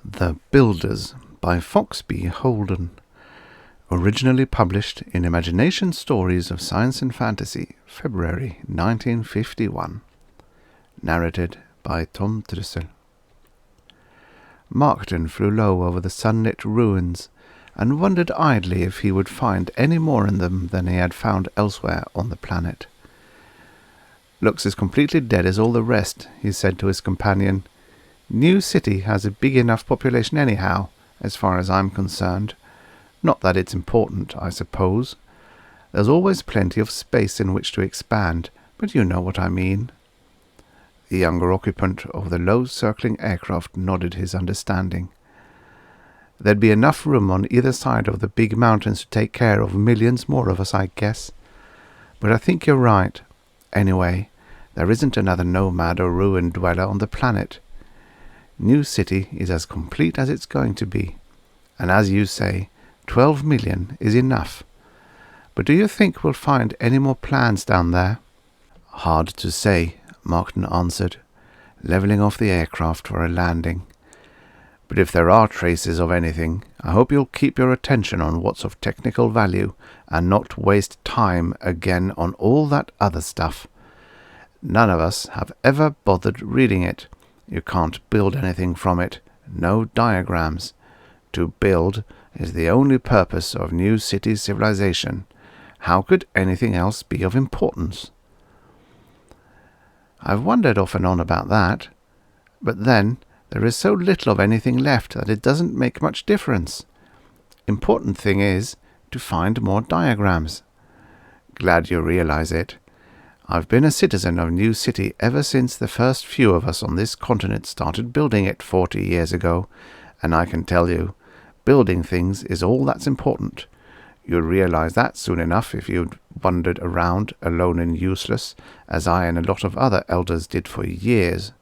The Builders by Foxby Holden. Originally published in Imagination Stories of Science and Fantasy, February 1951. Narrated by Tom Trussel. Markton flew low over the sunlit ruins and wondered idly if he would find any more in them than he had found elsewhere on the planet. "Looks as completely dead as all the rest," he said to his companion. "New City has a big enough population anyhow, as far as I'm concerned. Not that it's important, I suppose. There's always plenty of space in which to expand, but you know what I mean." The younger occupant of the low circling aircraft nodded his understanding. "There'd be enough room on either side of the big mountains to take care of millions more of us, I guess. But I think you're right. Anyway, there isn't another nomad or ruin dweller on the planet. New City is as complete as it's going to be, and as you say, 12 million is enough. But do you think we'll find any more plans down there?" "Hard to say," Markton answered, levelling off the aircraft for a landing. "But if there are traces of anything, I hope you'll keep your attention on what's of technical value and not waste time again on all that other stuff. None of us have ever bothered reading it. You can't build anything from it, no diagrams. To build is the only purpose of New City civilization. How could anything else be of importance?" "I've wondered off and on about that. But then, there is so little of anything left that it doesn't make much difference. Important thing is to find more diagrams." "Glad you realize it. I've been a citizen of New City ever since the first few of us on this continent started building it 40 years ago, and I can tell you, building things is all that's important. You'd realize that soon enough if you'd wandered around alone and useless, as I and a lot of other elders did for years."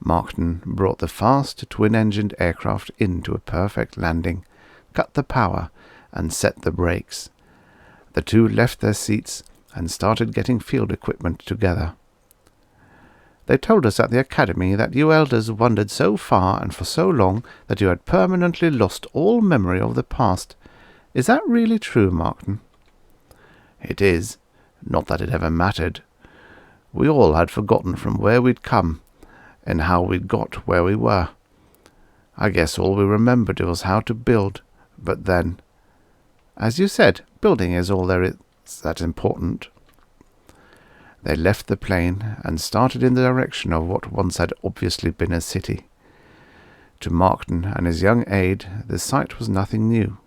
Markton brought the fast twin-engined aircraft into a perfect landing, cut the power, and set the brakes. The two left their seats and started getting field equipment together. "They told us at the academy that you elders wandered so far and for so long that you had permanently lost all memory of the past. Is that really true, Markton?" "It is. Not that it ever mattered. We all had forgotten from where we'd come and how we'd got where we were. I guess all we remembered was how to build, but then, as you said, building is all there is that's important." They left the plane and started in the direction of what once had obviously been a city. To Markton and his young aide, the sight was nothing new.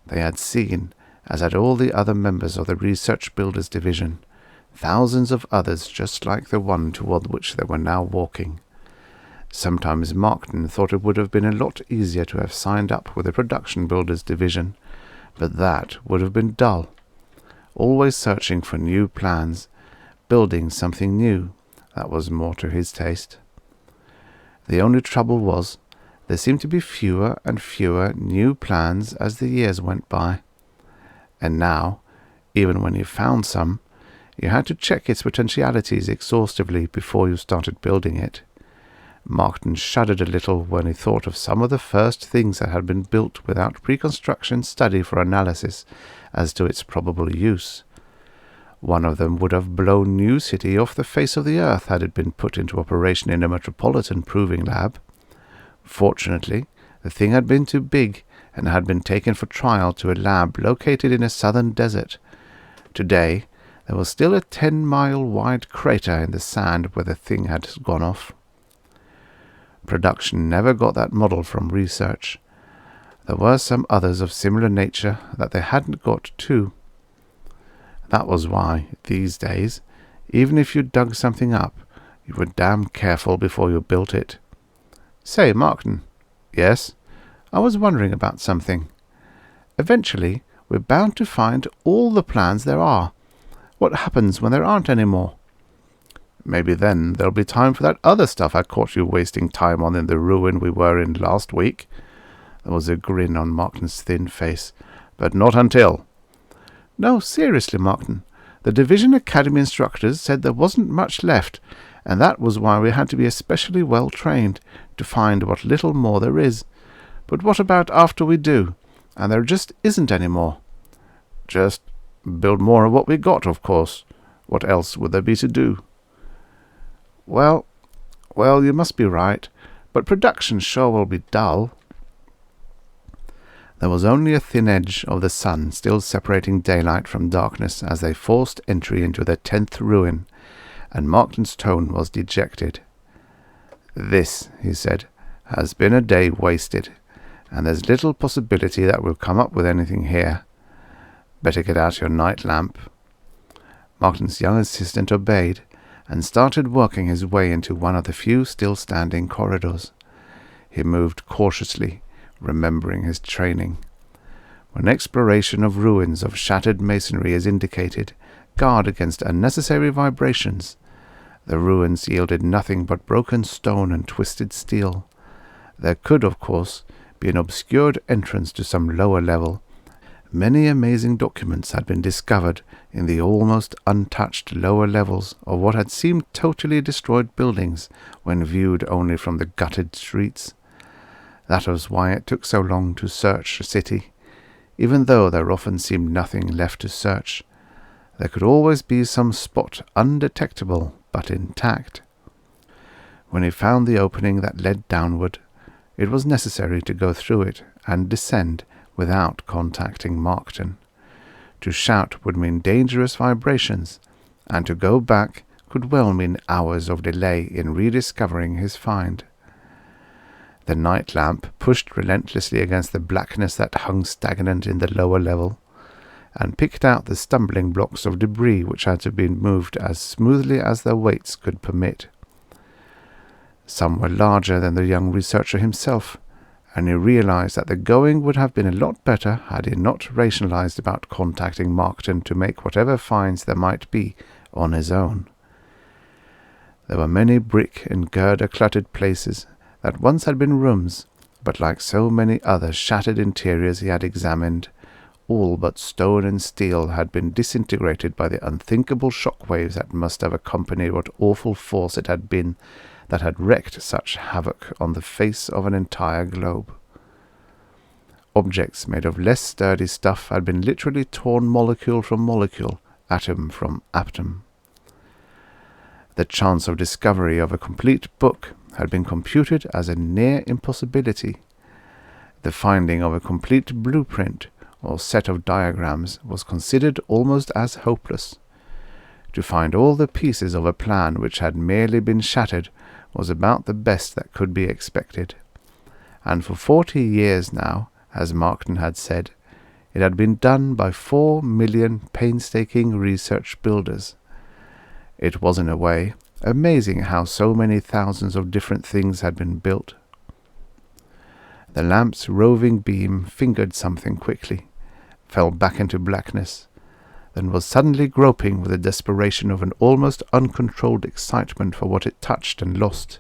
They had seen, as had all the other members of the Research Builders Division, thousands of others just like the one toward which they were now walking. Sometimes Markton thought it would have been a lot easier to have signed up with the Production Builders Division, but that would have been dull. Always searching for new plans, building something new, that was more to his taste. The only trouble was, there seemed to be fewer and fewer new plans as the years went by. And now, even when you found some, you had to check its potentialities exhaustively before you started building it. Markton shuddered a little when he thought of some of the first things that had been built without pre-construction study for analysis as to its probable use. One of them would have blown New City off the face of the earth had it been put into operation in a metropolitan proving lab. Fortunately, the thing had been too big and had been taken for trial to a lab located in a southern desert. Today, there was still a 10-mile-wide crater in the sand where the thing had gone off. Production never got that model from research. There were some others of similar nature that they hadn't got too. That was why, these days, even if you dug something up, you were damn careful before you built it. "Say, Markton." "Yes?" "I was wondering about something. Eventually, we're bound to find all the plans there are. What happens when there aren't any more?" "Maybe then there'll be time for that other stuff I caught you wasting time on in the ruin we were in last week." There was a grin on Markton's thin face. "But not until." "No, seriously, Markton. The Division Academy instructors said there wasn't much left, and that was why we had to be especially well trained to find what little more there is. But what about after we do, and there just isn't any more? Just build more of what we got, of course. What else would there be to do? Well, you must be right, but production sure will be dull. There was only a thin edge of the sun still separating daylight from darkness as they forced entry into their 10th ruin, and Markton's tone was dejected. "This," he said, "has been a day wasted, and there's little possibility that we'll come up with anything here. Better get out your night lamp." Markton's young assistant obeyed, and started working his way into one of the few still standing corridors. He moved cautiously, remembering his training. When exploration of ruins of shattered masonry is indicated, guard against unnecessary vibrations. The ruins yielded nothing but broken stone and twisted steel. There could, of course, be an obscured entrance to some lower level. Many amazing documents had been discovered in the almost untouched lower levels of what had seemed totally destroyed buildings when viewed only from the gutted streets. That was why it took so long to search the city. Even though there often seemed nothing left to search, there could always be some spot undetectable but intact. When he found the opening that led downward, it was necessary to go through it and descend without contacting Markton. To shout would mean dangerous vibrations, and to go back could well mean hours of delay in rediscovering his find. The night lamp pushed relentlessly against the blackness that hung stagnant in the lower level, and picked out the stumbling blocks of debris which had to be moved as smoothly as their weights could permit. Some were larger than the young researcher himself, and he realized that the going would have been a lot better had he not rationalized about contacting Markton to make whatever finds there might be on his own. There were many brick and girder-cluttered places that once had been rooms, but like so many other shattered interiors he had examined, all but stone and steel had been disintegrated by the unthinkable shockwaves that must have accompanied what awful force it had been that had wreaked such havoc on the face of an entire globe. Objects made of less sturdy stuff had been literally torn molecule from molecule, atom from atom. The chance of discovery of a complete book had been computed as a near impossibility. The finding of a complete blueprint or set of diagrams was considered almost as hopeless. To find all the pieces of a plan which had merely been shattered was about the best that could be expected. And for 40 years now, as Markton had said, it had been done by 4 million painstaking research builders. It was, in a way, amazing how so many thousands of different things had been built. The lamp's roving beam fingered something quickly, fell back into blackness, then was suddenly groping with the desperation of an almost uncontrolled excitement for what it touched and lost.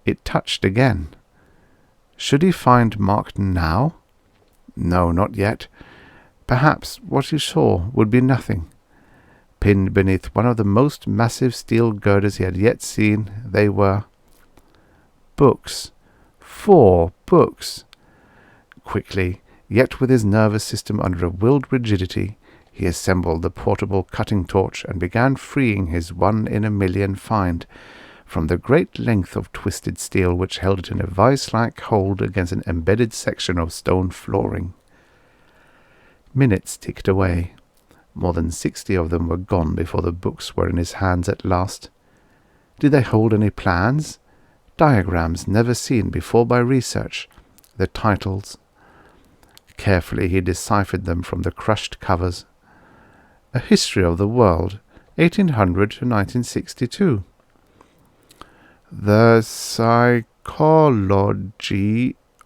It touched again. Should he find Markton now? No, not yet. Perhaps what he saw would be nothing. Pinned beneath one of the most massive steel girders he had yet seen, they were books. 4 books. Quickly, yet with his nervous system under a willed rigidity, he assembled the portable cutting torch and began freeing his 1-in-a-million find from the great length of twisted steel which held it in a vice-like hold against an embedded section of stone flooring. Minutes ticked away. More than 60 of them were gone before the books were in his hands at last. Did they hold any plans? Diagrams never seen before by research. The titles. Carefully he deciphered them from the crushed covers. A History of the World, 1800 to 1962. The Psychology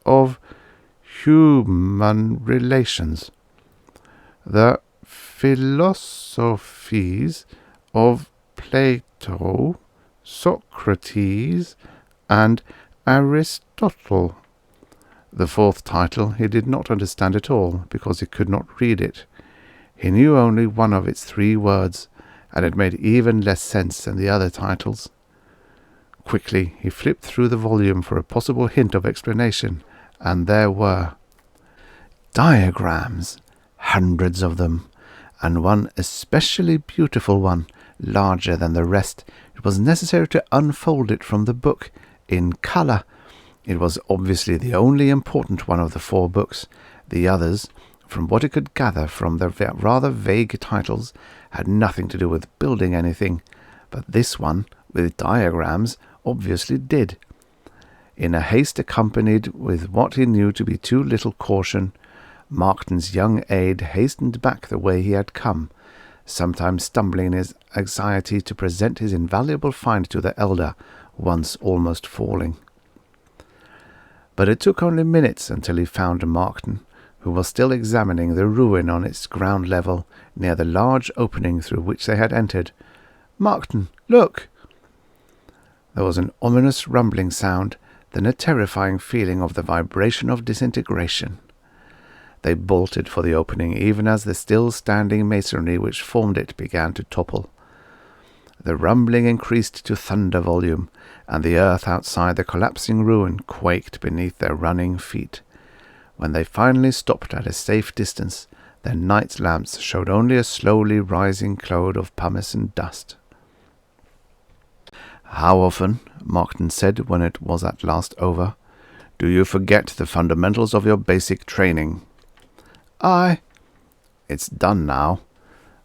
of Human Relations. The Philosophies of Plato, Socrates, and Aristotle. The 4th title he did not understand at all, because he could not read it. He knew only one of its 3 words, and it made even less sense than the other titles. Quickly he flipped through the volume for a possible hint of explanation, and there were diagrams, hundreds of them, and one especially beautiful one, larger than the rest. It was necessary to unfold it from the book, in colour. It was obviously the only important one of the 4 books. The others, from what he could gather from their rather vague titles, had nothing to do with building anything, but this one, with diagrams, obviously did. In a haste accompanied with what he knew to be too little caution, Markton's young aide hastened back the way he had come, sometimes stumbling in his anxiety to present his invaluable find to the elder, once almost falling. But it took only minutes until he found Markton, who was still examining the ruin on its ground level near the large opening through which they had entered. "Markton, look!" There was an ominous rumbling sound, then a terrifying feeling of the vibration of disintegration. They bolted for the opening even as the still-standing masonry which formed it began to topple. The rumbling increased to thunder volume, and the earth outside the collapsing ruin quaked beneath their running feet. When they finally stopped at a safe distance, their night lamps showed only a slowly rising cloud of pumice and dust. "How often," Markton said when it was at last over, "do you forget the fundamentals of your basic training?" "It's done now,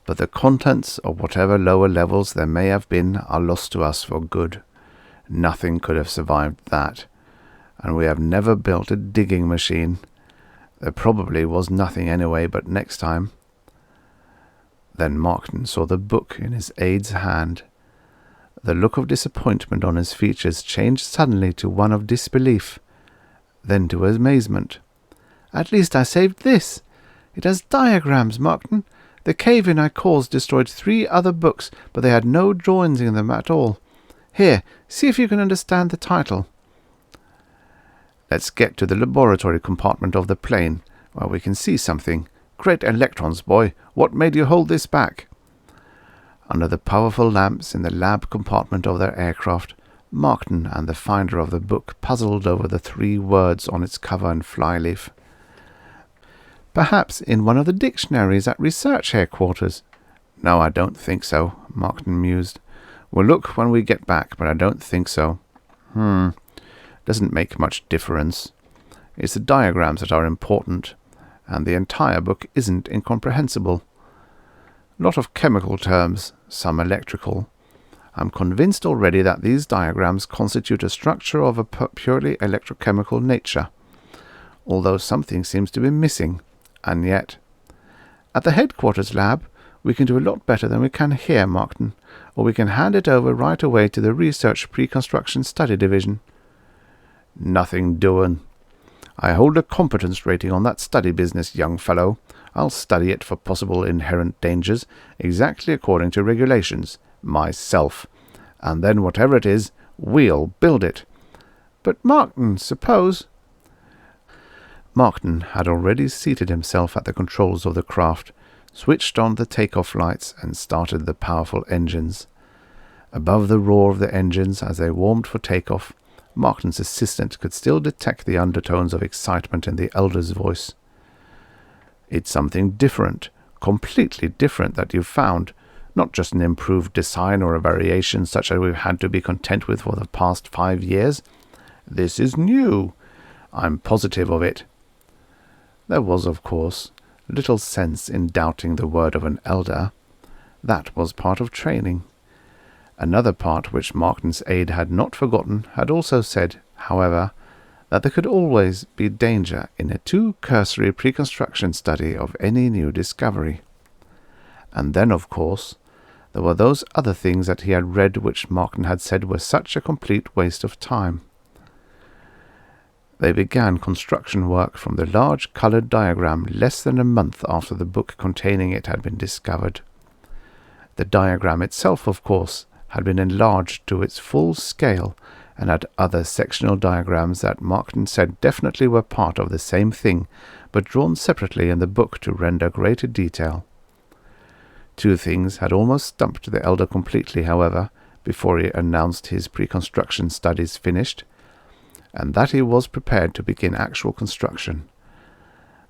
but the contents of whatever lower levels there may have been are lost to us for good. Nothing could have survived that, and we have never built a digging machine. There probably was nothing anyway, but next time." Then Markton saw the book in his aide's hand. The look of disappointment on his features changed suddenly to one of disbelief, then to amazement. "At least I saved this. It has diagrams, Markton. The cave-in I caused destroyed 3 other books, but they had no drawings in them at all. Here, see if you can understand the title." "Let's get to the laboratory compartment of the plane, where we can see something. Great electrons, boy! What made you hold this back?" Under the powerful lamps in the lab compartment of their aircraft, Markton and the finder of the book puzzled over the 3 words on its cover and flyleaf. "Perhaps in one of the dictionaries at research headquarters." "No, I don't think so," Markton mused. "We'll look when we get back, but I don't think so." Doesn't make much difference. It's the diagrams that are important, and the entire book isn't incomprehensible. Lot of chemical terms, some electrical. I'm convinced already that these diagrams constitute a structure of a purely electrochemical nature, although something seems to be missing, and yet... At the headquarters lab, we can do a lot better than we can here, Markton, or we can hand it over right away to the Research Pre-Construction Study Division." "Nothing doing. I hold a competence rating on that study business, young fellow. I'll study it for possible inherent dangers, exactly according to regulations, myself. And then whatever it is, we'll build it." "But Markton, suppose—" Markton had already seated himself at the controls of the craft, switched on the take-off lights, and started the powerful engines. Above the roar of the engines as they warmed for take-off, Markton's assistant could still detect the undertones of excitement in the elder's voice. "It's something different, completely different that you've found, not just an improved design or a variation such as we've had to be content with for the past 5 years. This is new. I'm positive of it." There was, of course, little sense in doubting the word of an elder. That was part of training. Another part which Markton's aide had not forgotten had also said, however, that there could always be danger in a too cursory pre-construction study of any new discovery. And then, of course, there were those other things that he had read which Markton had said were such a complete waste of time. They began construction work from the large coloured diagram less than a month after the book containing it had been discovered. The diagram itself, of course, had been enlarged to its full scale, and had other sectional diagrams that Markton said definitely were part of the same thing, but drawn separately in the book to render greater detail. 2 things had almost stumped the elder completely, however, before he announced his pre-construction studies finished, and that he was prepared to begin actual construction.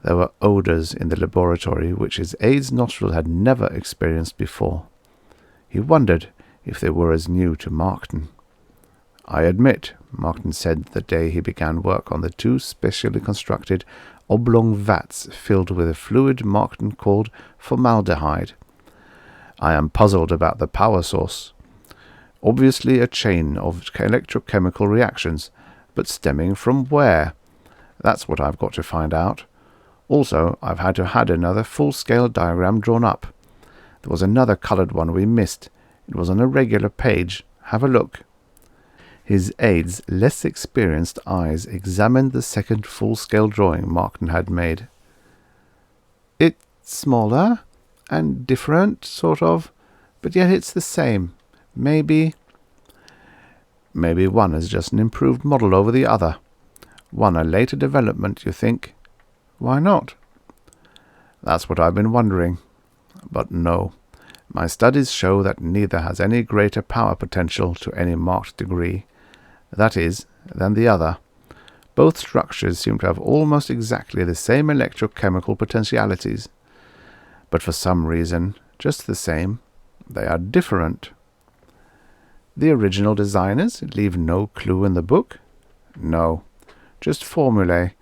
There were odours in the laboratory which his aide's nostril had never experienced before. He wondered if they were as new to Markton. "I admit," Markton said the day he began work on the 2 specially constructed oblong vats filled with a fluid Markton called formaldehyde, "I am puzzled about the power source. Obviously a chain of electrochemical reactions, but stemming from where? That's what I've got to find out. Also, I've had another full-scale diagram drawn up. There was another coloured one we missed. It was on a regular page. Have a look." His aide's less experienced eyes examined the second full-scale drawing Markton had made. "It's smaller and different, sort of, but yet it's the same. Maybe one is just an improved model over the other. One a later development, you think? Why not?" "That's what I've been wondering. But no, my studies show that neither has any greater power potential to any marked degree, that is, than the other. Both structures seem to have almost exactly the same electrochemical potentialities. But for some reason, just the same, they are different." "The original designers leave no clue in the book?" "No, just formulae,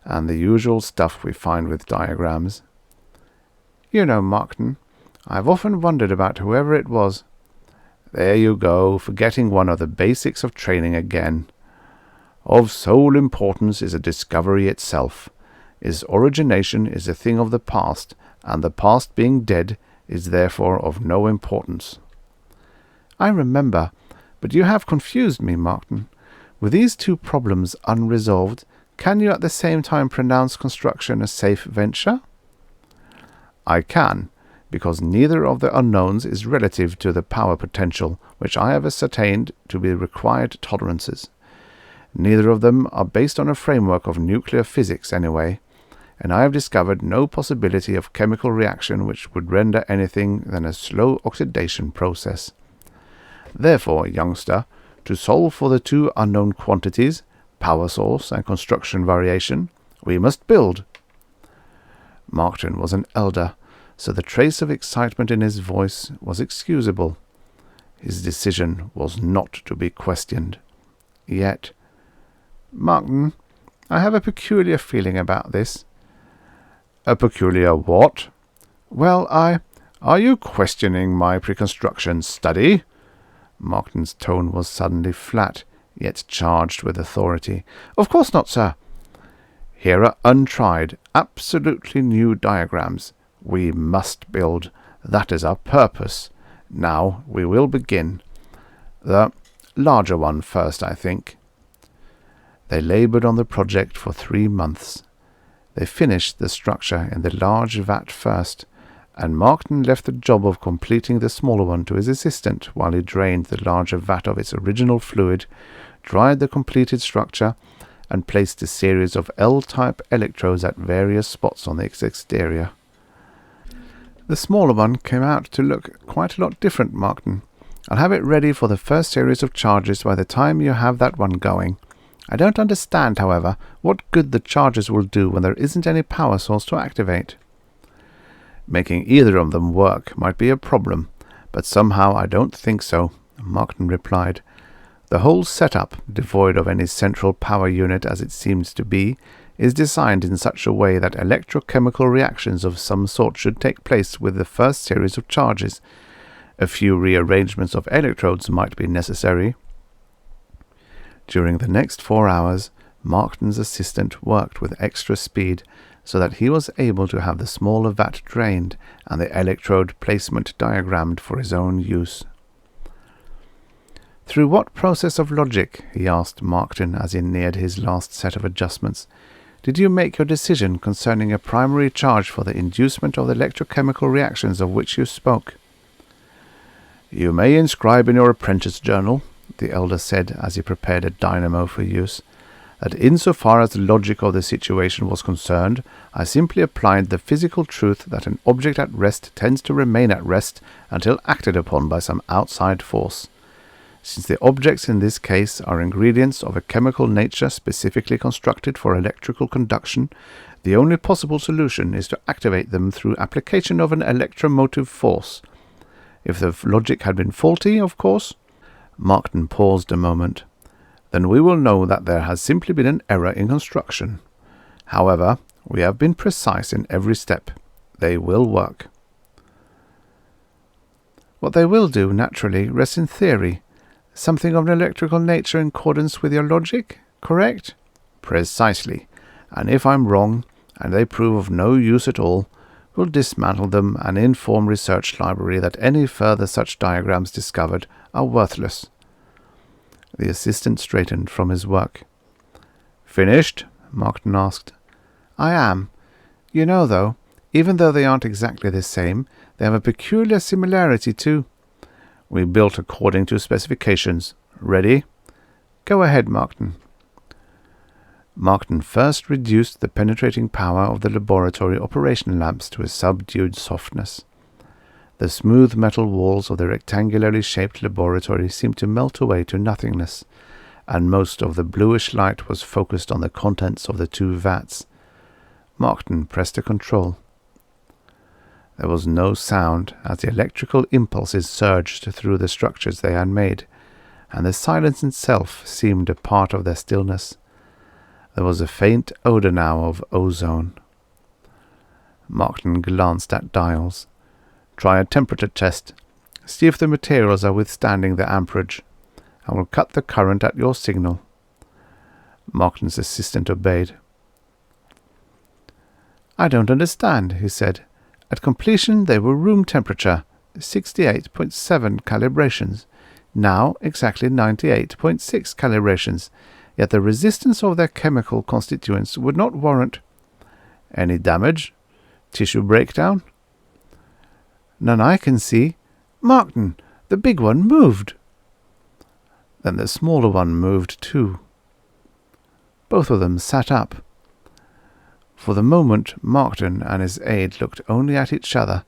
and the usual stuff we find with diagrams. You know, Markton, I've often wondered about whoever it was." "There you go, forgetting one of the basics of training again. Of sole importance is a discovery itself. Its origination is a thing of the past, and the past being dead is therefore of no importance." "I remember, but you have confused me, Markton. With these 2 problems unresolved, can you at the same time pronounce construction a safe venture?" "I can, because neither of the unknowns is relative to the power potential which I have ascertained to be required tolerances. Neither of them are based on a framework of nuclear physics anyway, and I have discovered no possibility of chemical reaction which would render anything than a slow oxidation process. Therefore, youngster, to solve for the 2 unknown quantities, power source and construction variation, we must build." Markton was an elder, so the trace of excitement in his voice was excusable. His decision was not to be questioned. Yet, "Markton, I have a peculiar feeling about this." "A peculiar what?" "Well, Are you questioning my pre-construction study?" Markton's tone was suddenly flat, yet charged with authority. "Of course not, sir." "Here are untried, absolutely new diagrams. We must build. That is our purpose. Now we will begin. The larger one first, I think." They laboured on the project for 3 months. They finished the structure in the large vat first, and Markton left the job of completing the smaller one to his assistant while he drained the larger vat of its original fluid, dried the completed structure, and placed a series of L-type electrodes at various spots on its exterior. "The smaller one came out to look quite a lot different, Markton. I'll have it ready for the first series of charges by the time you have that one going. I don't understand, however, what good the charges will do when there isn't any power source to activate." "Making either of them work might be a problem, but somehow I don't think so," Markton replied. "The whole setup, devoid of any central power unit as it seems to be, is designed in such a way that electrochemical reactions of some sort should take place with the first series of charges. A few rearrangements of electrodes might be necessary." During the next 4 hours, Markton's assistant worked with extra speed, so that he was able to have the smaller vat drained and the electrode placement diagrammed for his own use. "Through what process of logic," he asked Markton as he neared his last set of adjustments, "did you make your decision concerning a primary charge for the inducement of the electrochemical reactions of which you spoke?" "You may inscribe in your apprentice journal," the elder said as he prepared a dynamo for use, "that insofar as the logic of the situation was concerned, I simply applied the physical truth that an object at rest tends to remain at rest until acted upon by some outside force. Since the objects in this case are ingredients of a chemical nature specifically constructed for electrical conduction, the only possible solution is to activate them through application of an electromotive force. If the logic had been faulty, of course. Markton paused a moment. Then we will know that there has simply been an error in construction. However, we have been precise in every step. They will work. What they will do, naturally, rests in theory. Something of an electrical nature in accordance with your logic, correct? Precisely. And if I'm wrong, and they prove of no use at all, we'll dismantle them and inform research library that any further such diagrams discovered are worthless. The assistant straightened from his work. Finished? Markton asked. I am. You know, though, even though they aren't exactly the same, they have a peculiar similarity too. We built according to specifications. Ready? Go ahead, Markton. Markton first reduced the penetrating power of the laboratory operation lamps to a subdued softness. The smooth metal walls of the rectangularly shaped laboratory seemed to melt away to nothingness, and most of the bluish light was focused on the contents of the two vats. Markton pressed a control. There was no sound as the electrical impulses surged through the structures they had made, and the silence itself seemed a part of their stillness. There was a faint odour now of ozone. Markton glanced at dials. Try a temperature test. See if the materials are withstanding the amperage. I will cut the current at your signal. Markton's assistant obeyed. I don't understand, he said. At completion they were room temperature, 68.7 calibrations. Now exactly 98.6 calibrations. Yet the resistance of their chemical constituents would not warrant. Any damage? Tissue breakdown? None I can see. Markton, the big one moved. Then the smaller one moved too. Both of them sat up. For the moment Markton and his aide looked only at each other,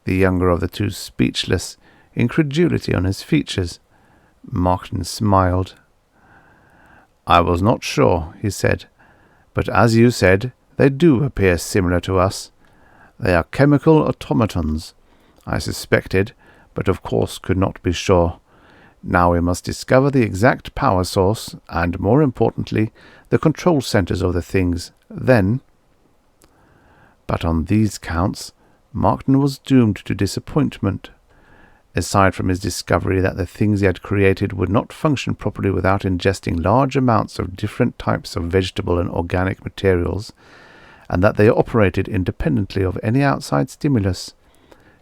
the younger of the two speechless, incredulity on his features. Markton smiled. I was not sure, he said, but as you said, they do appear similar to us. They are chemical automatons. I suspected, but of course could not be sure. Now we must discover the exact power source, and more importantly, the control centers of the things. Then... But on these counts, Markton was doomed to disappointment. Aside from his discovery that the things he had created would not function properly without ingesting large amounts of different types of vegetable and organic materials, and that they operated independently of any outside stimulus,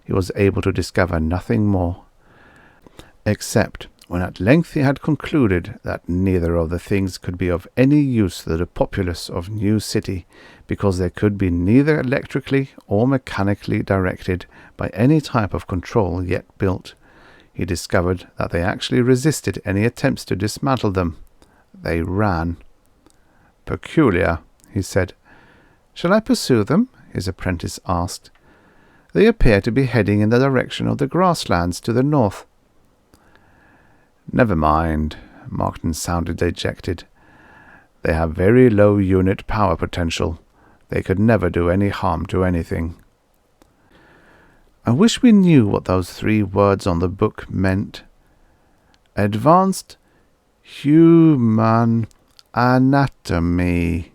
he was able to discover nothing more. Except when at length he had concluded that neither of the things could be of any use to the populace of New City, because they could be neither electrically or mechanically directed by any type of control yet built. He discovered that they actually resisted any attempts to dismantle them. They ran. Peculiar, he said. Shall I pursue them? His apprentice asked. They appear to be heading in the direction of the grasslands to the north. Never mind, Markton sounded dejected. They have very low unit power potential. They could never do any harm to anything. I wish we knew what those 3 words on the book meant. Advanced human anatomy.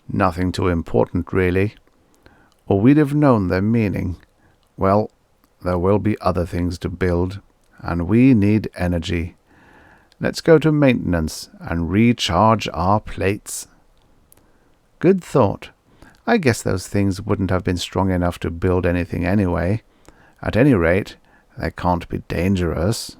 Nothing too important, really. Or we'd have known their meaning. Well, there will be other things to build, and we need energy. Let's go to maintenance and recharge our plates. Good thought. I guess those things wouldn't have been strong enough to build anything anyway. At any rate, they can't be dangerous.